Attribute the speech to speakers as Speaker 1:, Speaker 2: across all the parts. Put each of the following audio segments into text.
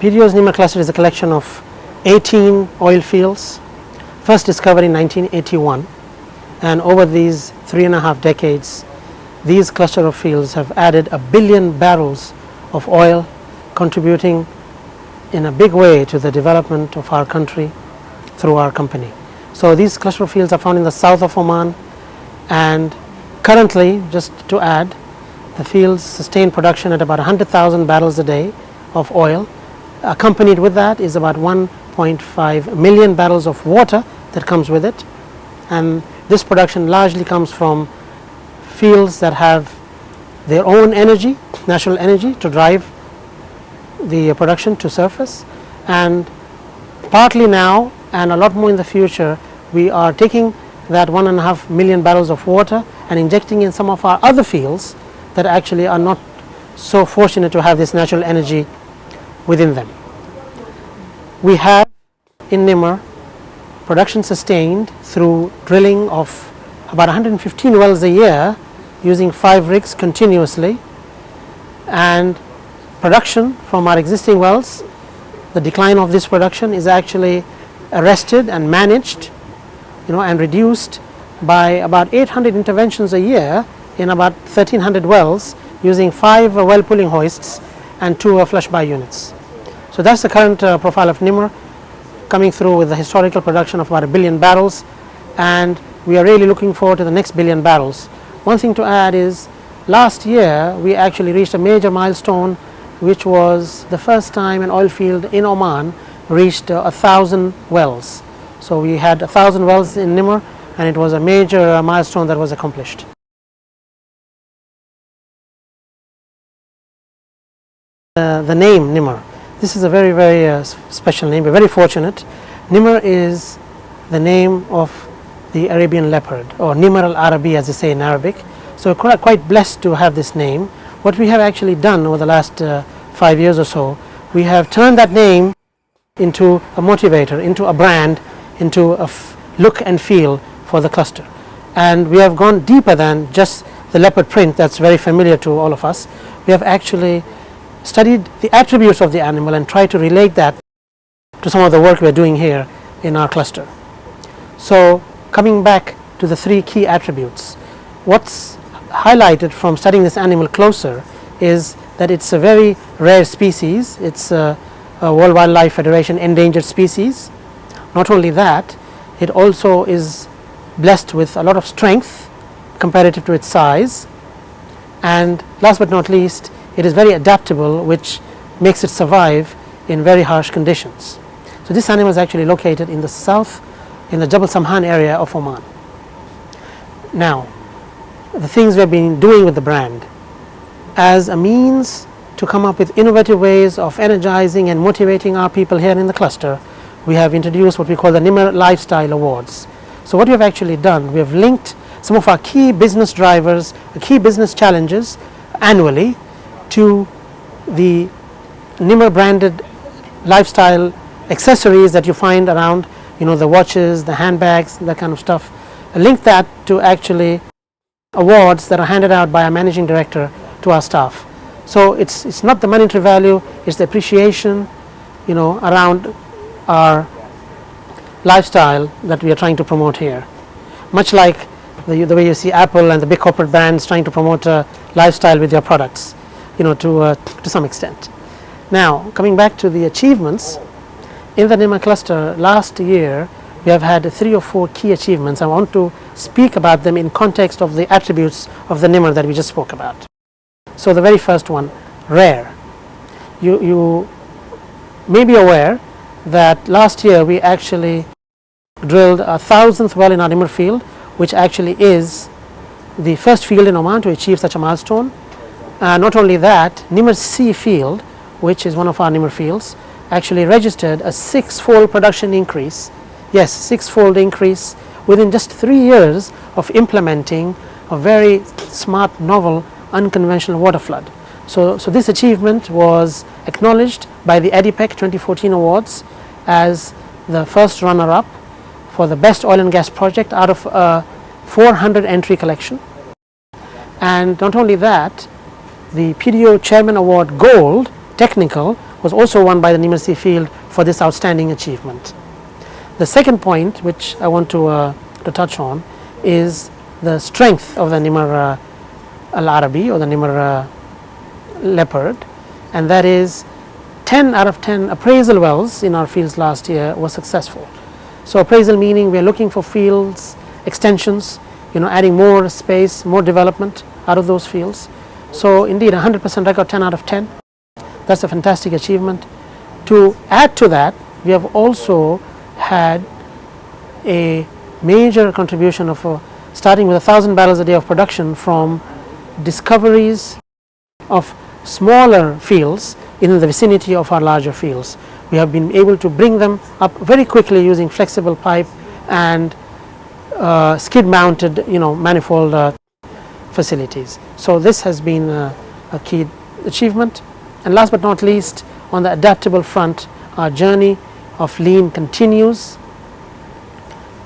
Speaker 1: PDO's Nimr cluster is a collection of 18 oil fields, first discovered in 1981, and over these 3.5 decades these cluster of fields have added 1 billion barrels of oil, contributing in a big way to the development of our country through our company. So these cluster of fields are found in the south of Oman, and currently, just to add, the fields sustain production at about 100,000 barrels a day of oil. Accompanied with that is about 1.5 million barrels of water that comes with it, and this production largely comes from fields that have their own energy, natural energy, to drive the production to surface, and partly now and a lot more in the future we are taking that 1.5 million barrels of water and injecting in some of our other fields that actually are not so fortunate to have this natural energy within them. We have in Nimr production sustained through drilling of about 115 wells a year using 5 rigs continuously, and production from our existing wells, the decline of this production is actually arrested and managed, and reduced by about 800 interventions a year in about 1,300 wells using 5 well pulling hoists and 2 flush by units. So that's the current profile of Nimr, coming through with the historical production of about 1 billion barrels, and we are really looking forward to the next 1 billion barrels. One thing to add is last year we actually reached a major milestone, which was the first time an oil field in Oman reached 1,000 wells. So we had 1,000 wells in Nimr, and it was a major milestone that was accomplished. The name Nimr, this is a very special name. We're very fortunate. Nimr is the name of the Arabian leopard, or Nimr al-Arabi as they say in Arabic. So quite blessed to have this name. What we have actually done over the last 5 years or so, we have turned that name into a motivator, into a brand, into a look and feel for the cluster. And we have gone deeper than just the leopard print that's very familiar to all of us. We have actually studied the attributes of the animal and tried to relate that to some of the work we're doing here in our cluster. So coming back to the 3 key attributes, what's highlighted from studying this animal closer is that it's a very rare species. It's a World Wildlife Federation endangered species. Not only that, it also is blessed with a lot of strength comparative to its size, and last but not least, it is very adaptable, which makes it survive in very harsh conditions. So this animal is actually located in the south, in the Jabal Samhan area of Oman. Now, the things we have been doing with the brand as a means to come up with innovative ways of energizing and motivating our people here in the cluster, we have introduced what we call the Nimr Lifestyle Awards. So what we have actually done, we have linked some of our key business drivers, key business challenges annually to the Nimr branded lifestyle accessories that you find around, the watches, the handbags, that kind of stuff. Link that to actually awards that are handed out by our managing director to our staff. So it's not the monetary value, it's the appreciation, around our lifestyle that we are trying to promote here. Much like the way you see Apple and the big corporate brands trying to promote lifestyle with their products, to some extent. Now, coming back to the achievements in the Nimr cluster, last year we have had 3 or 4 key achievements. I want to speak about them in context of the attributes of the Nimr that we just spoke about. So the very first one, rare. You may be aware that last year we actually drilled a 1,000th well in our Nimr field, which actually is the first field in Oman to achieve such a milestone. Not only that, Nimr C field, which is one of our Nimr fields, actually registered a 6-fold production increase. Yes, 6-fold increase within just 3 years of implementing a very smart, novel, unconventional water flood. So this achievement was acknowledged by the ADIPEC 2014 awards as the first runner-up for the best oil and gas project out of a 400 entry collection. And not only that, the PDO Chairman Award Gold Technical was also won by the Nimr C field for this outstanding achievement. The second point which I want to touch on is the strength of the Nimr Al Arabi or the Nimr Leopard, and that is 10 out of 10 appraisal wells in our fields last year were successful. So appraisal meaning we are looking for fields extensions, adding more space, more development out of those fields. So indeed 100% record, 10 out of 10. That's a fantastic achievement. To add to that, we have also had a major contribution of starting with 1,000 barrels a day of production from discoveries of smaller fields in the vicinity of our larger fields. We have been able to bring them up very quickly using flexible pipe and skid mounted manifold facilities. So this has been a key achievement. And last but not least, on the adaptable front, our journey of lean continues,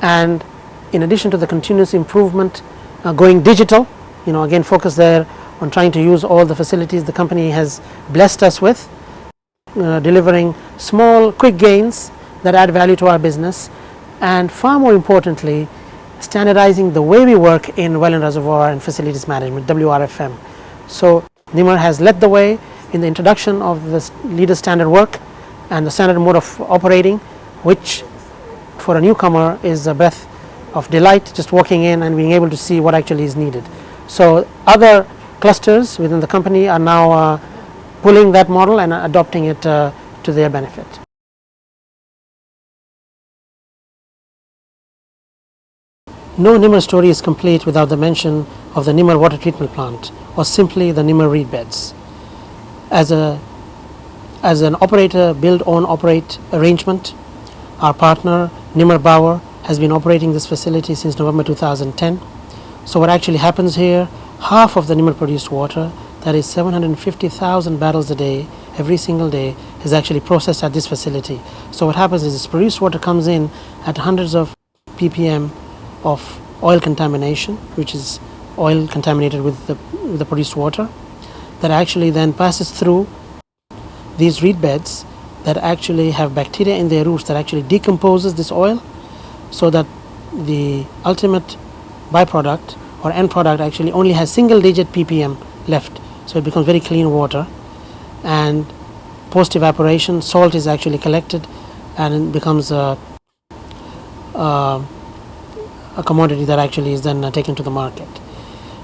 Speaker 1: and in addition to the continuous improvement, going digital, again focus there on trying to use all the facilities the company has blessed us with, delivering small quick gains that add value to our business, and far more importantly, standardizing the way we work in well and reservoir and facilities management, WRFM. So Nimr has led the way in the introduction of the leader standard work and the standard mode of operating, which for a newcomer is a breath of delight, just walking in and being able to see what actually is needed. So other clusters within the company are now pulling that model and adopting it to their benefit. No Nimr story is complete without the mention of the Nimr water treatment plant, or simply the Nimr reed beds. As an operator build, own, operate arrangement, our partner Nimr Bauer has been operating this facility since November 2010. So what actually happens here, half of the Nimr produced water, that is 750,000 barrels a day, every single day, is actually processed at this facility. So what happens is this produced water comes in at hundreds of ppm of oil contamination, which is oil contaminated with the produced water, that actually then passes through these reed beds that actually have bacteria in their roots that actually decomposes this oil, so that the ultimate byproduct or end product actually only has single digit ppm left. So it becomes very clean water, and post evaporation salt is actually collected and it becomes a commodity that actually is then taken to the market.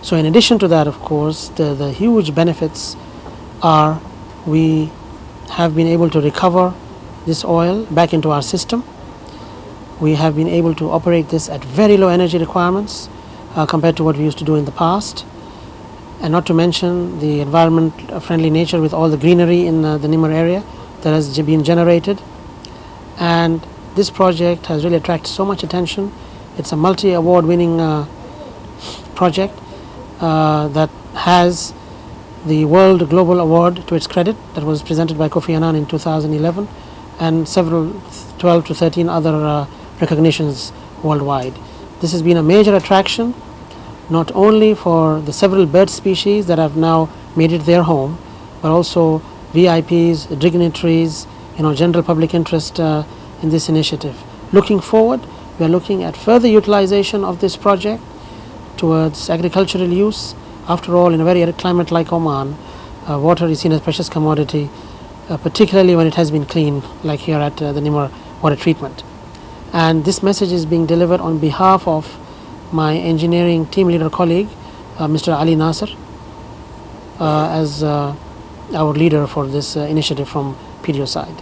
Speaker 1: So in addition to that, of course, the huge benefits are we have been able to recover this oil back into our system. We have been able to operate this at very low energy requirements compared to what we used to do in the past, and not to mention the environment friendly nature with all the greenery in the Nimr area that has been generated. And this project has really attracted so much attention. It's a multi-award winning project that has the World Global Award to its credit, that was presented by Kofi Annan in 2011, and several 12 to 13 other recognitions worldwide. This has been a major attraction, not only for the several bird species that have now made it their home, but also VIPs, dignitaries, general public interest in this initiative. Looking forward, we are looking at further utilization of this project towards agricultural use. After all, in a very arid climate like Oman, water is seen as a precious commodity, particularly when it has been cleaned, like here at the Nimr water treatment. And this message is being delivered on behalf of my engineering team leader colleague, Mr. Ali Nasser, as our leader for this initiative from PDO side.